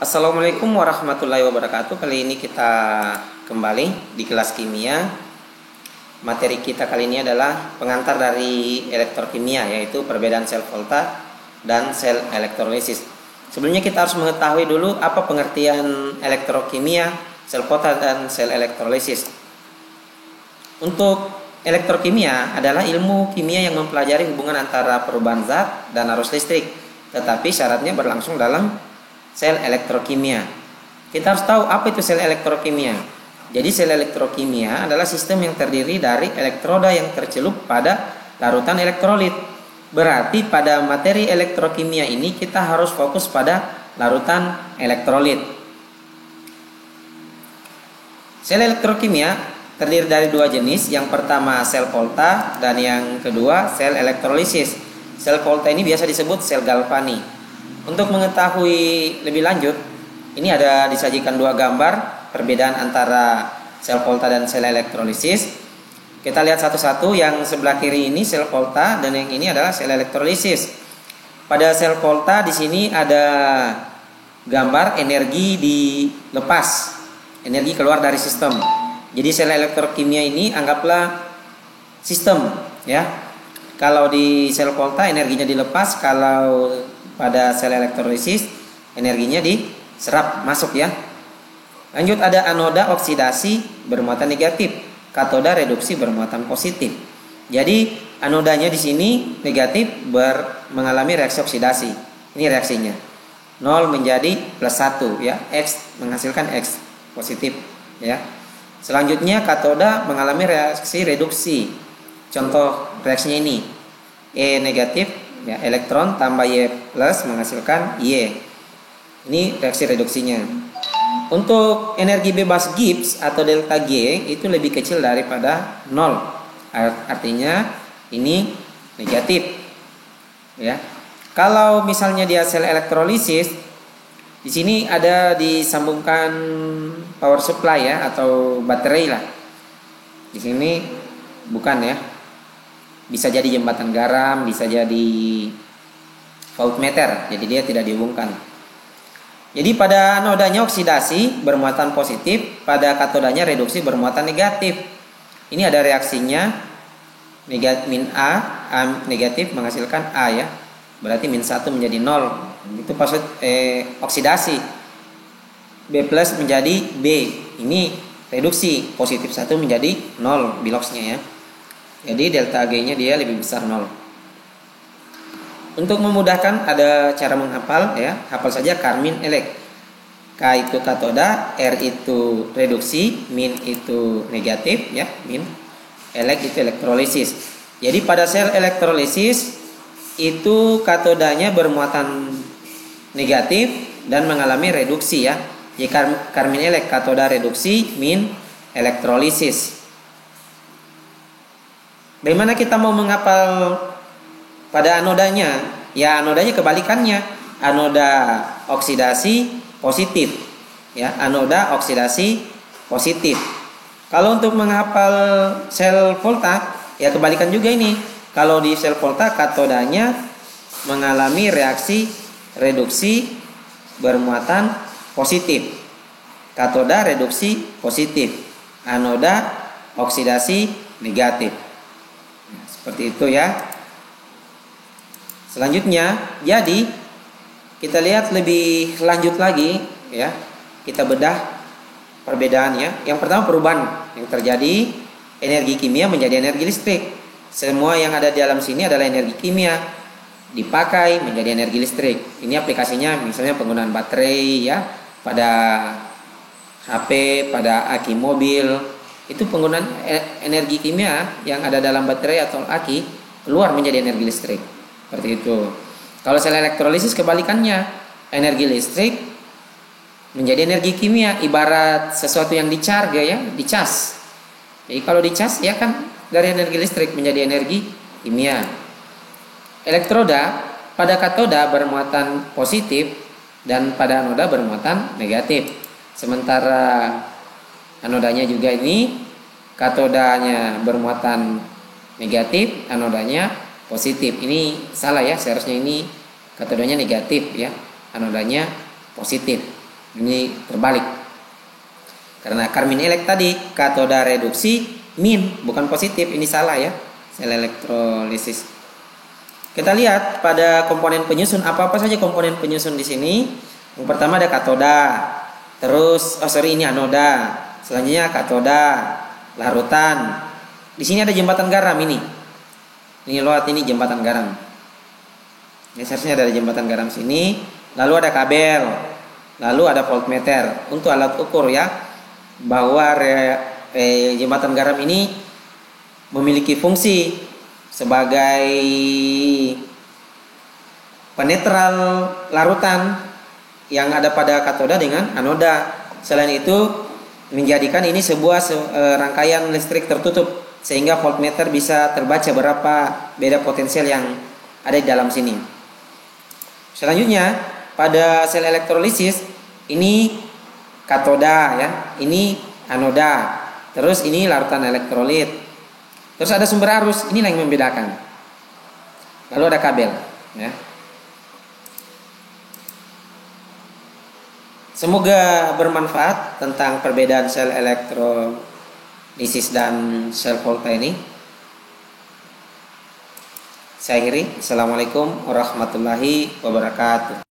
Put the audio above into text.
Assalamualaikum warahmatullahi wabarakatuh. Kali ini kita kembali di kelas kimia. Materi kita kali ini adalah pengantar dari elektrokimia, yaitu perbedaan sel volta dan sel elektrolisis. Sebelumnya kita harus mengetahui dulu apa pengertian elektrokimia, sel volta dan sel elektrolisis. Untuk elektrokimia adalah ilmu kimia yang mempelajari hubungan antara perubahan zat dan arus listrik, tetapi syaratnya berlangsung dalam sel elektrokimia. Kita harus tahu apa itu sel elektrokimia. Jadi sel elektrokimia adalah sistem yang terdiri dari elektroda yang tercelup pada larutan elektrolit. Berarti pada materi elektrokimia ini kita harus fokus pada larutan elektrolit. Sel elektrokimia terdiri dari dua jenis. Yang pertama sel volta dan yang kedua sel elektrolisis. Sel volta ini biasa disebut sel galvani. Untuk mengetahui lebih lanjut, ini ada disajikan dua gambar perbedaan antara sel volta dan sel elektrolisis. Kita lihat satu-satu. Yang sebelah kiri ini sel volta dan yang ini adalah sel elektrolisis. Pada sel volta di sini ada gambar energi dilepas, energi keluar dari sistem. Jadi sel elektrokimia ini anggaplah sistem, ya. Kalau di sel volta energinya dilepas, kalau pada sel elektrolisis energinya diserap masuk, ya. Lanjut, ada anoda oksidasi bermuatan negatif, katoda reduksi bermuatan positif. Jadi anodanya di sini negatif mengalami reaksi oksidasi. Ini reaksinya 0 menjadi +1, ya. X menghasilkan X positif, ya. Selanjutnya katoda mengalami reaksi reduksi. Contoh reaksinya ini E negatif, ya, elektron tambah Y plus menghasilkan Y. Ini reaksi reduksinya. Untuk energi bebas Gibbs atau delta G itu lebih kecil daripada 0. Artinya ini negatif, ya. Kalau misalnya dia sel elektrolisis, di sini ada disambungkan power supply, ya, atau baterai lah. Di sini bukan, ya. Bisa jadi jembatan garam, bisa jadi voltmeter, jadi dia tidak dihubungkan. Jadi pada anodanya oksidasi bermuatan positif, pada katodanya reduksi bermuatan negatif. Ini ada reaksinya, min A negatif menghasilkan A, ya. Berarti min 1 menjadi 0. Itu oksidasi. B plus menjadi B. Ini reduksi, positif 1 menjadi 0 biloxnya, ya. Jadi delta G-nya dia lebih besar 0. Untuk memudahkan ada cara menghafal, ya. Hafal saja karmin elek. K itu katoda, R itu reduksi, min itu negatif, ya, min. Elek itu elektrolisis. Jadi pada sel elektrolisis itu katodanya bermuatan negatif dan mengalami reduksi, ya. Jadi karmin elek, katoda reduksi, min elektrolisis. Bagaimana kita mau menghafal pada anodanya? Ya, anodanya kebalikannya. Anoda oksidasi positif, ya. Anoda oksidasi positif. Kalau untuk menghafal sel volta, ya kebalikan juga ini. Kalau di sel volta katodanya mengalami reaksi reduksi bermuatan positif. Katoda reduksi positif. Anoda oksidasi negatif. Seperti itu, ya. Selanjutnya, jadi kita lihat lebih lanjut lagi, ya. Kita bedah perbedaannya. Yang pertama perubahan yang terjadi energi kimia menjadi energi listrik. Semua yang ada di dalam sini adalah energi kimia dipakai menjadi energi listrik. Ini aplikasinya misalnya penggunaan baterai, ya, pada HP, pada aki mobil. Itu penggunaan energi kimia yang ada dalam baterai atau aki keluar menjadi energi listrik. Seperti itu. Kalau sel elektrolisis kebalikannya, energi listrik menjadi energi kimia, ibarat sesuatu yang dicharge, ya, dicas. Jadi kalau dicas, ya kan dari energi listrik menjadi energi kimia. Elektroda pada katoda bermuatan positif dan pada anoda bermuatan negatif. Sementara anodanya juga ini katodanya bermuatan negatif, anodanya positif. Ini salah, ya. Seharusnya ini katodanya negatif, ya. Anodanya positif. Ini terbalik. Karena Karmin elek tadi katoda reduksi min, bukan positif. Ini salah ya. Sel elektrolisis. Kita lihat pada komponen penyusun, apa saja komponen penyusun di sini. Yang pertama ada katoda. Terus ini anoda. Selanjutnya katoda, larutan. Di sini ada jembatan garam ini. Ini lihat, ini jembatan garam. Ini seharusnya ada jembatan garam sini. Lalu ada kabel. Lalu ada voltmeter untuk alat ukur ya, bahwa jembatan garam ini memiliki fungsi sebagai penetral larutan yang ada pada katoda dengan anoda. Selain itu menjadikan ini sebuah rangkaian listrik tertutup, sehingga voltmeter bisa terbaca berapa beda potensial yang ada di dalam sini. Selanjutnya pada sel elektrolisis ini katoda ya, ini anoda, terus ini larutan elektrolit, terus ada sumber arus, inilah yang membedakan. Lalu ada kabel ya. Semoga bermanfaat tentang perbedaan sel elektrolisis dan sel volta ini. Saya akhiri. Assalamualaikum warahmatullahi wabarakatuh.